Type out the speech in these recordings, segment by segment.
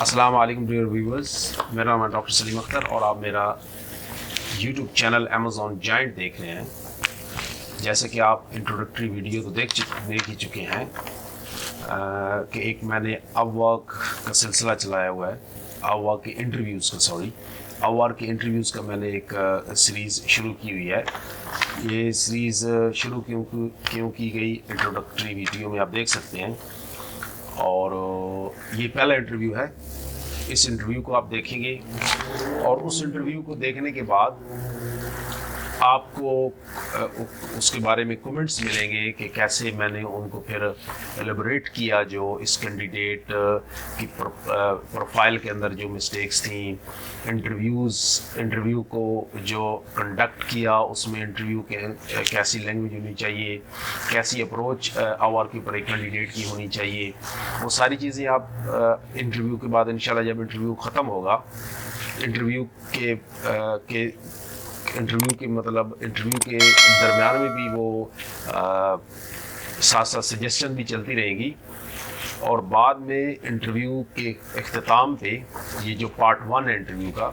अस्सलाम वालेकुम dear viewers, मेरा नाम है डॉक्टर सलीम अख्तर और आप मेरा यूट्यूब चैनल अमेज़ॉन जाइंट देख रहे हैं। जैसे कि आप इंट्रोडक्टरी वीडियो तो देख ही चुके हैं कि एक मैंने अपवर्क का सिलसिला चलाया हुआ है, अपवर्क के इंटरव्यूज़ का मैंने एक सीरीज़ शुरू की हुई है। ये सीरीज़ शुरू क्यों की गई, इंट्रोडक्टरी वीडियो में आप देख सकते हैं। और ये पहला इंटरव्यू है। इस इंटरव्यू को आप देखेंगे और उस इंटरव्यू को देखने के बाद आपको उसके बारे में कमेंट्स मिलेंगे कि कैसे मैंने उनको फिर एलिबरेट किया, जो इस कैंडिडेट की प्रोफाइल के अंदर जो मिस्टेक्स थी, इंटरव्यू को जो कंडक्ट किया उसमें इंटरव्यू के कैसी लैंग्वेज होनी चाहिए, कैसी अप्रोच आवर के ऊपर एक कैंडिडेट की होनी चाहिए, वो सारी चीज़ें आप इंटरव्यू के बाद इंशाल्लाह जब इंटरव्यू ख़त्म होगा, इंटरव्यू के दरमियान में भी वो साथ साथ सजेशन भी चलती रहेंगी। और बाद में इंटरव्यू के इख्तिताम पे ये जो पार्ट 1 है इंटरव्यू का,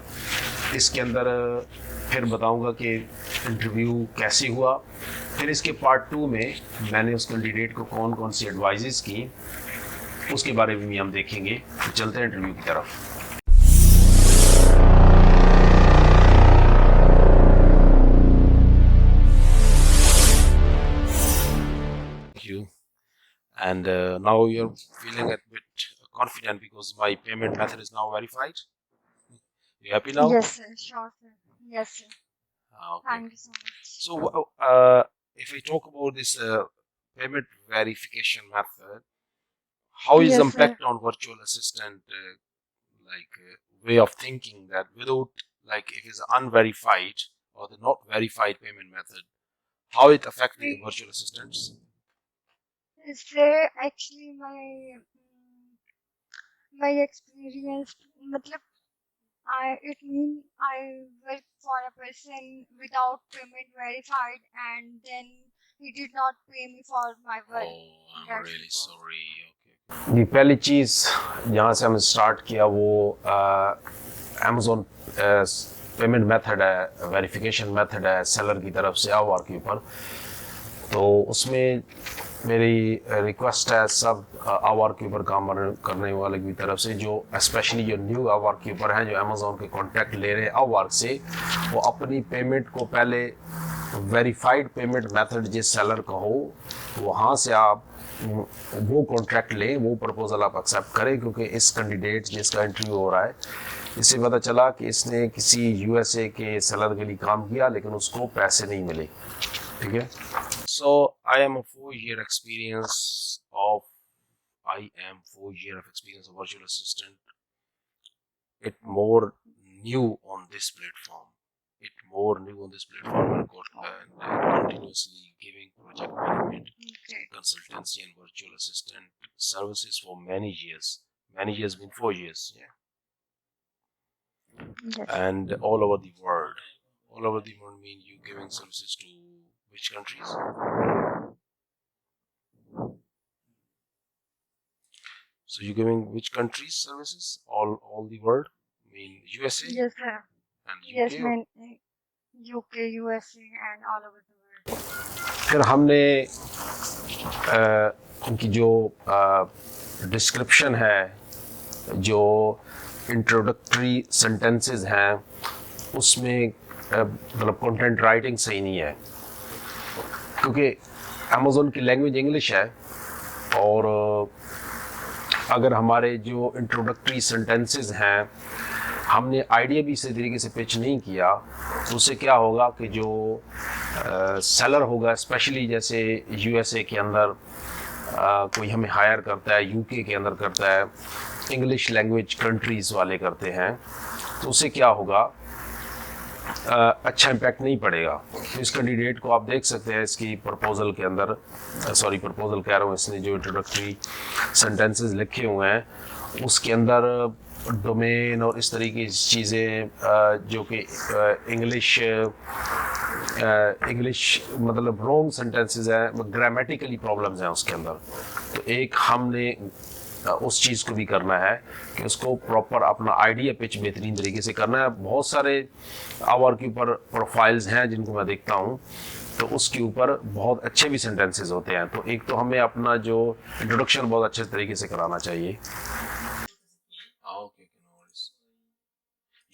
इसके अंदर फिर बताऊंगा कि इंटरव्यू कैसे हुआ। फिर इसके पार्ट 2 में मैंने उस कैंडिडेट को कौन कौन सी एडवाइजेस की, उसके बारे में भी हम देखेंगे। तो चलते हैं इंटरव्यू की तरफ। And now you're feeling a bit confident because my payment method is now verified. You happy now? Yes, sir. Sure, sir. Yes, sir. Okay. Thank you so much. So if we talk about this payment verification method, how is the Yes, sir. impact on virtual assistant way of thinking that without, like, if it's unverified or the not verified payment method, how it affects the virtual assistants? Sir, actually my experience, matlab, it means I work for a person without payment verified, and then he did not pay me for my work. Oh, I'm That's really it. sorry. Okay. ये पहली चीज़ जहाँ से हमने start किया वो Amazon payment method है, verification method है seller की तरफ से आवर के ऊपर। तो उसमें मेरी रिक्वेस्ट है सब आवर के ऊपर काम करने वाले की तरफ से, जो स्पेशली जो न्यू आवर के ऊपर हैं, जो अमेज़ॉन के कॉन्टैक्ट ले रहे हैं आवर से, वो अपनी पेमेंट को पहले वेरीफाइड पेमेंट मेथड जिस सेलर का हो वहाँ से आप वो कॉन्ट्रैक्ट लें, वो प्रपोजल आप एक्सेप्ट करें। क्योंकि इस कैंडिडेट जिसका इंटरव्यू हो रहा है, इससे पता चला कि इसने किसी यूएसए के सेलर के लिए काम किया लेकिन उसको पैसे नहीं मिले। ठीक है। So I am 4 year experience of virtual assistant. It more new on this platform. And continuously giving project management, consultancy, and virtual assistant services for many years. Many years mean 4 years, yeah. Yes. And all over the world. All over the world mean you giving services to which countries? So you're giving which countries services? All the world? I mean USA? Yes, sir. And UK? Yes, man. UK, USA, and all over the world. फिर हमने उनकी जो description है, जो introductory sentences हैं, उसमें मतलब content writing सही नहीं है। क्योंकि अमेज़ॉन की लैंग्वेज इंग्लिश है और अगर हमारे जो इंट्रोडक्टरी सेंटेंसेस हैं हमने आइडिया भी इसी तरीके से पिच नहीं किया, तो उससे क्या होगा कि जो सेलर होगा, स्पेशली जैसे यूएसए के अंदर कोई हमें हायर करता है, यूके के अंदर करता है, इंग्लिश लैंग्वेज कंट्रीज़ वाले करते हैं, तो उससे क्या होगा, अच्छा इम्पैक्ट नहीं पड़ेगा। तो इस कैंडिडेट को आप देख सकते हैं इसकी प्रपोजल के अंदर, प्रपोजल कह रहा हूँ, इसने जो इंट्रोडक्टरी सेंटेंसेस लिखे हुए हैं उसके अंदर डोमेन और इस तरीके की चीज़ें जो कि इंग्लिश मतलब रॉन्ग सेंटेंसेस हैं, ग्रामेटिकली प्रॉब्लम्स हैं उसके अंदर। तो एक हमने उस चीज़ को भी करना है कि उसको प्रॉपर अपना आइडिया पिच बेहतरीन तरीके से करना है। बहुत सारे आवर के ऊपर प्रोफाइल्स हैं जिनको मैं देखता हूँ, तो उसके ऊपर बहुत अच्छे भी सेंटेंसेस होते हैं। तो एक तो हमें अपना जो इंट्रोडक्शन बहुत अच्छे तरीके से कराना चाहिए। Okay, no worries.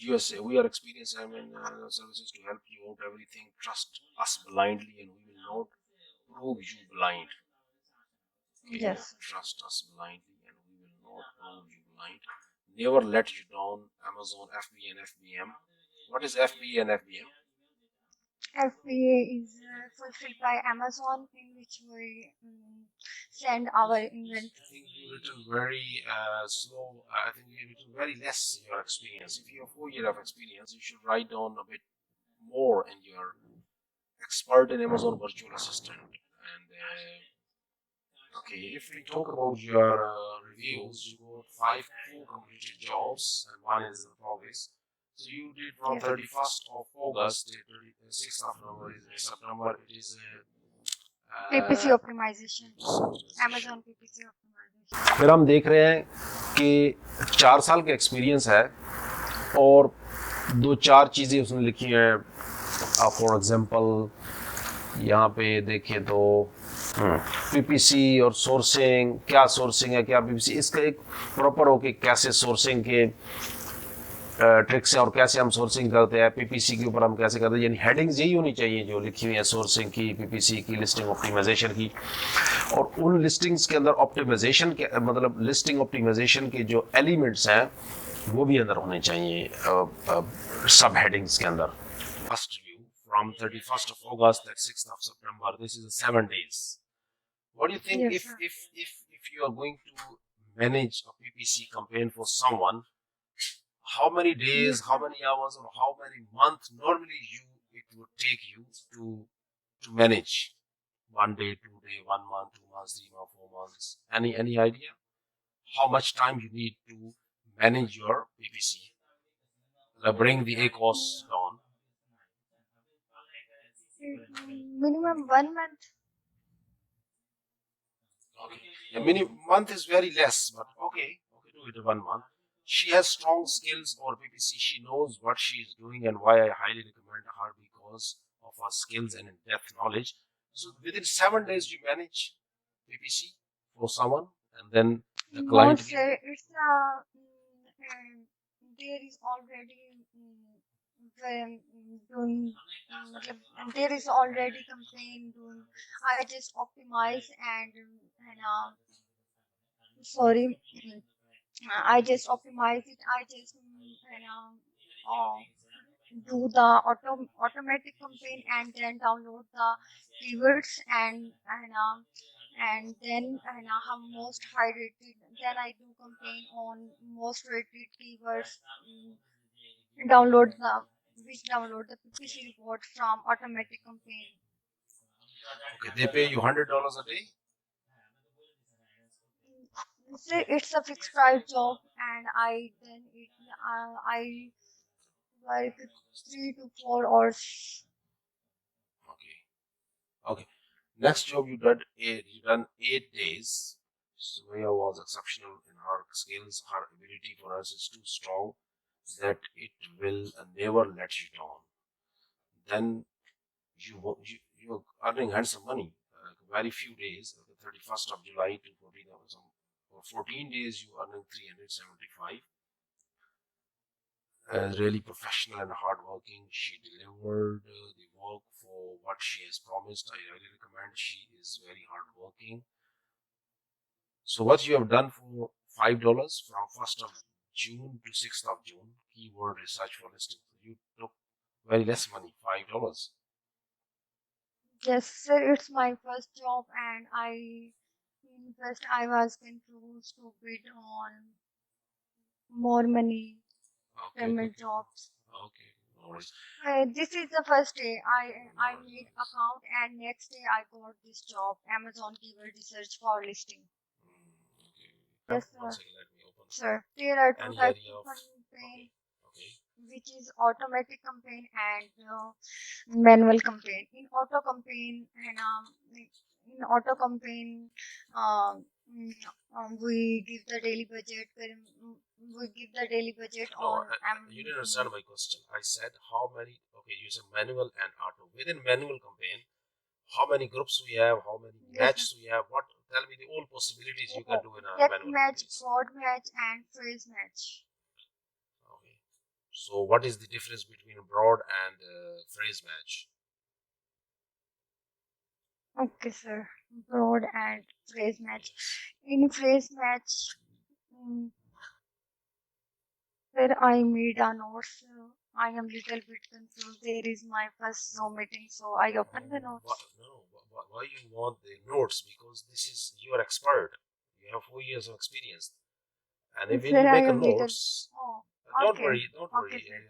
USA, we are experienced services to help you out everything. Trust us blindly and we will not prove you blind. Okay, Yes. trust us blindly and we will not prove you blind. Never let you down. Amazon FB and FBM. What is FB and FBM? FBA is fulfilled by Amazon, in which we send our inventory. I think you written very slow. I think you written very less your experience. If you have 4 years of experience, you should write down a bit more in your expert in Amazon virtual assistant. And okay, if we talk about your reviews, you got 5 completed jobs and one is in progress. So you did from Yes. 31st of August to 6th of September. It is PPC optimization. Amazon PPC optimization. फिर हम देख रहे हैं कि 4 साल का experience है और 2-4 चीज़ें उसने लिखी हैं। फॉर एग्जांपल यहाँ पे देखें तो पीपीसी और सोर्सिंग, क्या सोर्सिंग है क्या पीपीसी, इसका एक प्रॉपर हो कि कैसे सोर्सिंग के ट्रिक्स हैं और कैसे हम सोर्सिंग करते हैं, पीपीसी के ऊपर हम कैसे करते हैं। यानी हेडिंग्स यही होनी चाहिए जो लिखी हुई है सोर्सिंग की, पीपीसी की, लिस्टिंग ऑप्टिमाइजेशन की। और उन लिस्टिंग्स के अंदर ऑप्टिमाइजेशन के मतलब लिस्टिंग ऑप्टिमाइजेशन के जो एलिमेंट्स हैं वो भी अंदर होने चाहिए सब हेडिंग्स के अंदर। First review from 31st of August to 6th of September. This is 7 days. What do you think Yes, sir. if you are going to manage a PPC campaign for someone, how many days, how many hours, or how many months normally it would take you to manage? 1 day, 2 day, 1 month, 2 months, 3 months, 4 months. Any idea? How much time you need to manage your PPC? Bring the ACOS down. Minimum 1 month. Okay. A month is very less, but okay, do it 1 month. She has strong skills or PPC. She knows what she is doing and why I highly recommend her because of her skills and in-depth knowledge. So within 7 days, you manage PPC for someone, and then the No, client. sir. It's there is already doing. There is already campaign doing. I just optimize and sorry. I just optimize it. I just do the automatic campaign and then download the keywords and then have most high rated. Then I do campaign on most rated keywords. Download the PPC report from automatic campaign. Okay, they pay you $100 a day. It's a fixed price job, and I work 3 to 4 hours. Okay. Okay. Next job you done 8 days. Sumaya was exceptional in her skills. Her ability for us is too strong that it will never let you down. Then you're earning handsome money. Very few days, the 31st of July to 14 days, you earning 375. Really professional and hardworking. She delivered the work for what she has promised. I really recommend. She is very hardworking. So what you have done for $5 from 1st of June to 6th of June, keyword research for listing. You took very less money, $5. Yes, sir, it's my first job, and I was confused to bid on more money Okay, payment jobs. okay, no worries. This is the first day I made account, and next day I got this job, Amazon keyword research for listing. Yes, sir. One second, let me open. Sir, there are two Any types idea of of campaign, okay. which is automatic campaign and manual campaign. In auto campaign, um, we give the daily budget. We give the daily budget No, on you didn't understand my question. I said how many, okay, you said manual and auto. Within manual campaign, how many groups we have, how many Yes, matches we have, what, tell me the all possibilities you can do in a get manual match, campaigns. broad match, and phrase match. Okay. So what is the difference between broad and phrase match? Okay, sir. Broad and phrase match. In phrase match, mm, sir, I made a notes. I am little bit confused. There is my first Zoom meeting, so I open the notes. Why you want the notes? Because this is, you are expert. You have 4 years of experience. And if when Sir, you I make a am little. notes, Oh, don't okay. worry, don't worry, Okay, sir.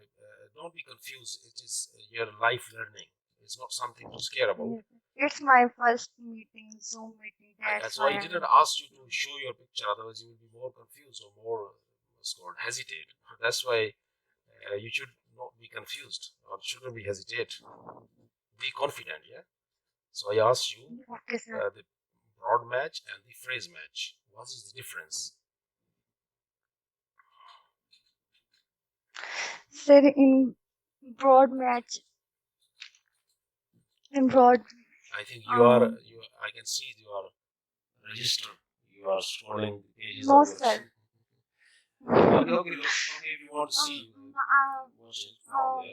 don't be confused. It is your life learning. It's not something to scare about. Yes. It's my first meeting, Zoom meeting. That's So I why I didn't am ask you to confused. show your picture, otherwise you will be more confused or more what's called hesitate. That's why you should not be confused or shouldn't be hesitate. Be confident, yeah. So I asked you Okay, sir. the broad match and the phrase match. What is the difference? Sir, in broad match, in broad, I think you are. um, I can see you are registered. You are scrolling the pages no, of your. sir. Okay, okay, look, okay. If you want to see, watch it from Um,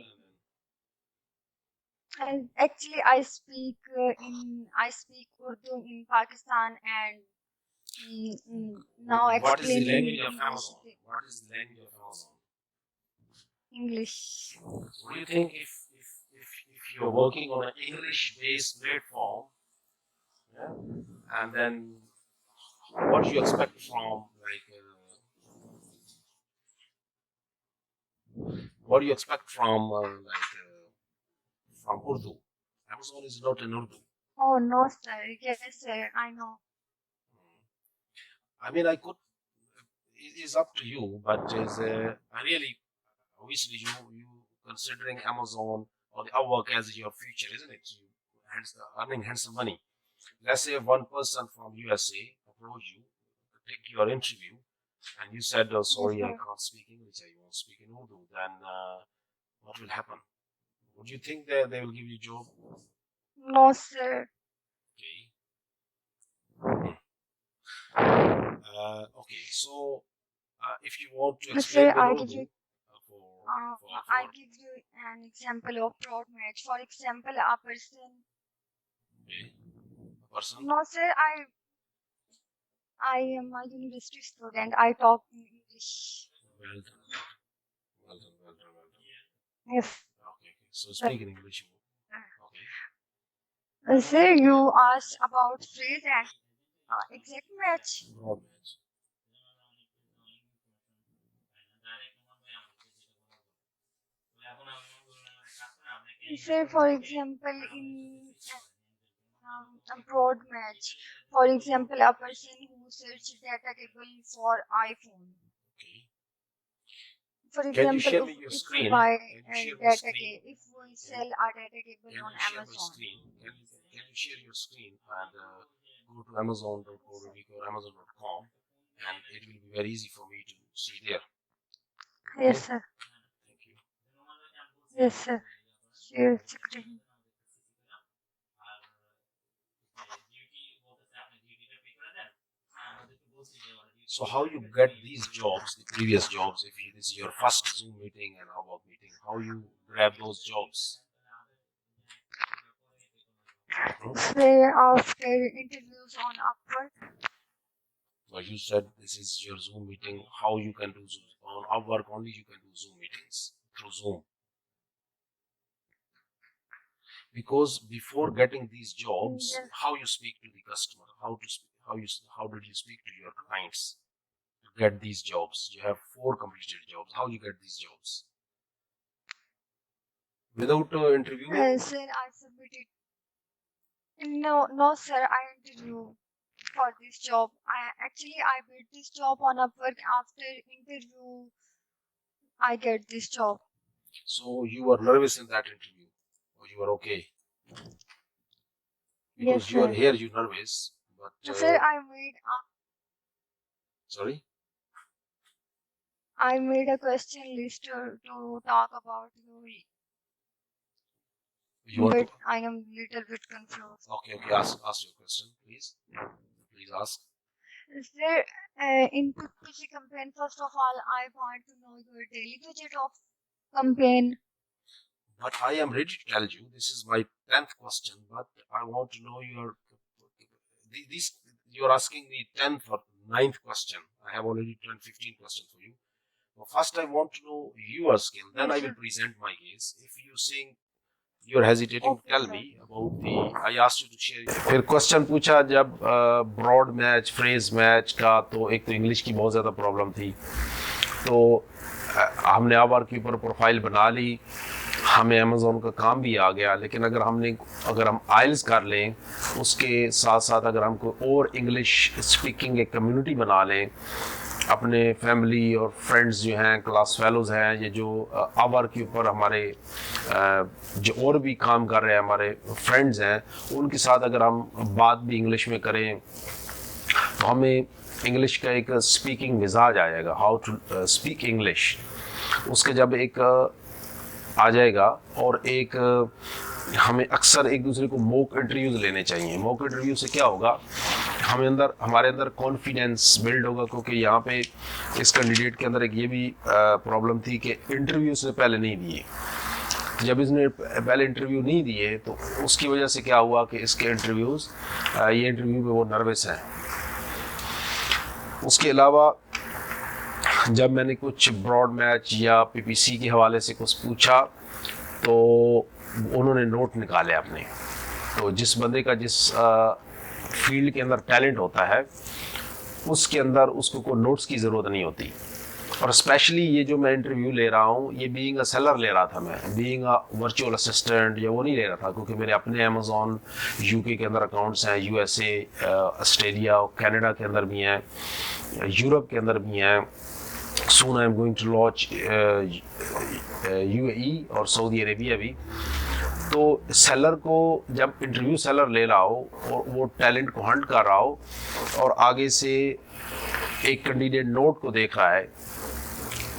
there, and then. actually, I speak Urdu in Pakistan, and now What is the explaining language in of English. Amazon? What is the language of Amazon? English. What do you think if you're working on an English-based platform, yeah, and then what do you expect from like what do you expect from from Urdu? Amazon is not in Urdu. Oh no, sir. Yes, sir. I know. I mean, I could. It is up to you, but is I really obviously you considering Amazon or the Upwork as your future, isn't it? You earning handsome money. Let's say one person from USA approach you, take your interview, and you said, "Oh, Yes, sorry, I sir. can't speak English. I won't speak in Urdu." Then what will happen? Would you think that they will give you a job? No, sir. Okay. Okay. So if you want to Sir, explain me in Urdu I give you an example of broad match. For example, a person. okay, a person. No, sir. I am a university student. I talk in English. Well done. Well done. Well done. Well done. Yes. Okay. Okay. So speak in English. Okay. Sir, you asked about phrase and exact match. Broad match. Sir, for example, in a broad match, for example, a person who search data table for iPhone. Okay. For Can you example, share me your if we screen? buy Can you share my data screen? if we sell our data cable Can on you share my Amazon. screen? Can you share your screen and go to amazon.co.uk or amazon.com and it will be very easy for me to see there. Yes, Okay? sir. Thank you. Yes, sir. Share screen. So how you get these jobs, the previous jobs, if this is your first Zoom meeting and Upwork meeting, how you grab those jobs? Say after interviews on Upwork. Well, you said this is your Zoom meeting. How you can do Zoom on Upwork only? You can do Zoom meetings through Zoom. Because before getting these jobs, Yes. how you speak to the customer, how did you speak to your clients to get these jobs? You have 4 completed jobs. How you get these jobs? Without interviewing? Sir, I submitted. No, sir. I interview for this job. I did this job on Upwork. After interview, I get this job. So you were nervous in that interview, or you were okay? Yes, Because you are sir. here, you nervous, but Sir, I made Sorry, I made a question list to talk about you, you want to? but I am little bit confused. Okay, okay. Ask your question, please. Please ask. Is there in PPC campaign? First of all, I want to know your daily budget of campaign. But I am ready to tell you. This is my 10th question. But I want to know your these. You're asking me 10th or 9th question. I have already done 15 questions for you. Well, first, I want to know your skill. Then I Yes, will sir. present my case. If you saying you're hesitating to Okay, tell sir. me about the, I asked you to share. फिर question पूछा जब broad match phrase match का, तो एक तो English की बहुत ज़्यादा प्रॉब्लम थी, तो हमने अपवर्क के ऊपर प्रोफाइल बना ली, हमें अमेज़ोन का काम भी आ गया, लेकिन अगर हम आइल्स कर लें, उसके साथ साथ अगर हम कोई और इंग्लिश स्पीकिंग एक कम्युनिटी बना लें, अपने फैमिली और फ्रेंड्स जो हैं, क्लास फेलोज़ हैं, ये जो अपवर्क के ऊपर हमारे जो और भी काम कर रहे हैं हमारे फ्रेंड्स हैं, उनके साथ अगर हम बात भी इंग्लिश में करें, तो हमें इंग्लिश का एक स्पीकिंग मिजाज आ जाएगा, हाउ टू स्पीक इंग्लिश, उसके जब एक आ जाएगा। और एक हमें अक्सर एक दूसरे को मॉक इंटरव्यूज लेने चाहिए। मॉक इंटरव्यू से क्या होगा, हमारे अंदर कॉन्फिडेंस बिल्ड होगा, क्योंकि यहाँ पे इस कैंडिडेट के अंदर एक ये भी प्रॉब्लम थी कि इंटरव्यू से पहले नहीं दिए। जब इसने पहले इंटरव्यू नहीं दिए, तो उसकी वजह से क्या हुआ कि इसके ये इंटरव्यू में वो नर्वस हैं। उसके अलावा जब मैंने कुछ ब्रॉड मैच या पीपीसी के हवाले से कुछ पूछा, तो उन्होंने नोट निकाले अपने। तो जिस बंदे का जिस फील्ड के अंदर टैलेंट होता है, उसके अंदर उसको कोई नोट्स की ज़रूरत नहीं होती। और स्पेशली ये जो मैं इंटरव्यू ले रहा हूँ, ये बीइंग अ सेलर ले रहा था, मैं बीइंग अ वर्चुअल असिस्टेंट या वो नहीं ले रहा था, क्योंकि मेरे अपने अमेज़ॉन यूके के अंदर अकाउंट्स हैं, यूएसए, ऑस्ट्रेलिया, कनाडा के अंदर भी हैं, यूरोप के अंदर भी हैं। Soon I am going to launch UAE और सऊदी अरेबिया भी। तो सेलर को जब इंटरव्यू सेलर ले रहा हो और वो टैलेंट को हंट कर रहा हो, और आगे से एक कैंडिडेट नोट को देख रहा है,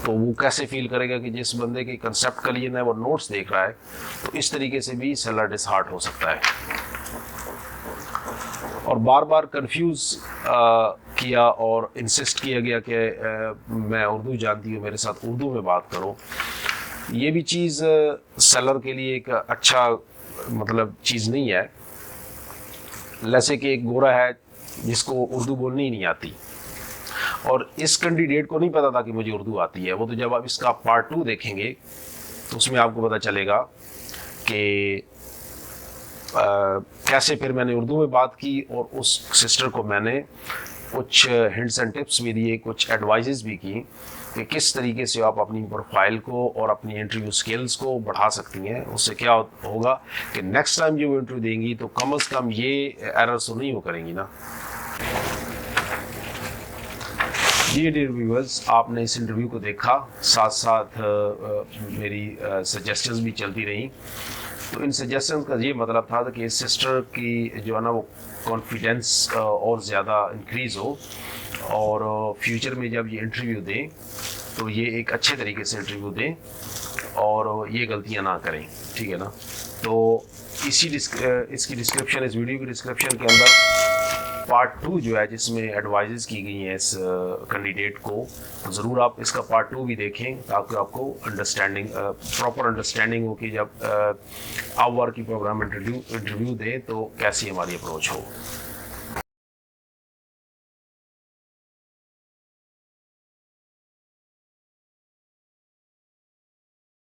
तो वो कैसे फील करेगा कि जिस बंदे के कंसेप्ट क्लियर है वो नोट्स देख रहा है। तो इस तरीके से भी सेलर डिसहार्ट हो सकता है। और बार बार कंफ्यूज किया और इंसिस्ट किया गया कि मैं उर्दू जानती हूँ, मेरे साथ उर्दू में बात करो। ये भी चीज़ सेलर के लिए एक अच्छा मतलब चीज़ नहीं है। जैसे कि एक गोरा है जिसको उर्दू बोलनी ही नहीं आती, और इस कैंडिडेट को नहीं पता था कि मुझे उर्दू आती है। वो तो जब आप इसका पार्ट 2 देखेंगे, तो उसमें आपको पता चलेगा कि कैसे फिर मैंने उर्दू में बात की, और उस सिस्टर को मैंने कुछ हिंट्स एंड टिप्स भी दिए, कुछ एडवाइजेस भी की कि किस तरीके से आप अपनी प्रोफाइल को और अपनी इंटरव्यू स्किल्स को बढ़ा सकती हैं। उससे क्या होगा कि नेक्स्ट टाइम जो वो इंटरव्यू देंगी, तो कम से कम ये एरर्स तो नहीं हो करेंगी ना। जी डियर व्यूअर्स, आपने इस इंटरव्यू को देखा, साथ साथ मेरी सजेशंस भी चलती रहीं। तो इन सजेशंस का ये मतलब था कि इस सिस्टर की जो है ना, वो कॉन्फिडेंस और ज़्यादा इंक्रीज़ हो, और फ्यूचर में जब ये इंटरव्यू दें, तो ये एक अच्छे तरीके से इंटरव्यू दें और ये गलतियां ना करें, ठीक है ना। तो इसकी डिस्क्रिप्शन, इस वीडियो की डिस्क्रिप्शन के अंदर पार्ट 2 जो है, जिसमें एडवाइजेस की गई हैं इस कैंडिडेट को, तो ज़रूर आप इसका पार्ट 2 भी देखें, ताकि आपको प्रॉपर अंडरस्टैंडिंग हो कि जब अपवर्क की प्रोग्राम इंटरव्यू दें तो कैसी हमारी अप्रोच हो।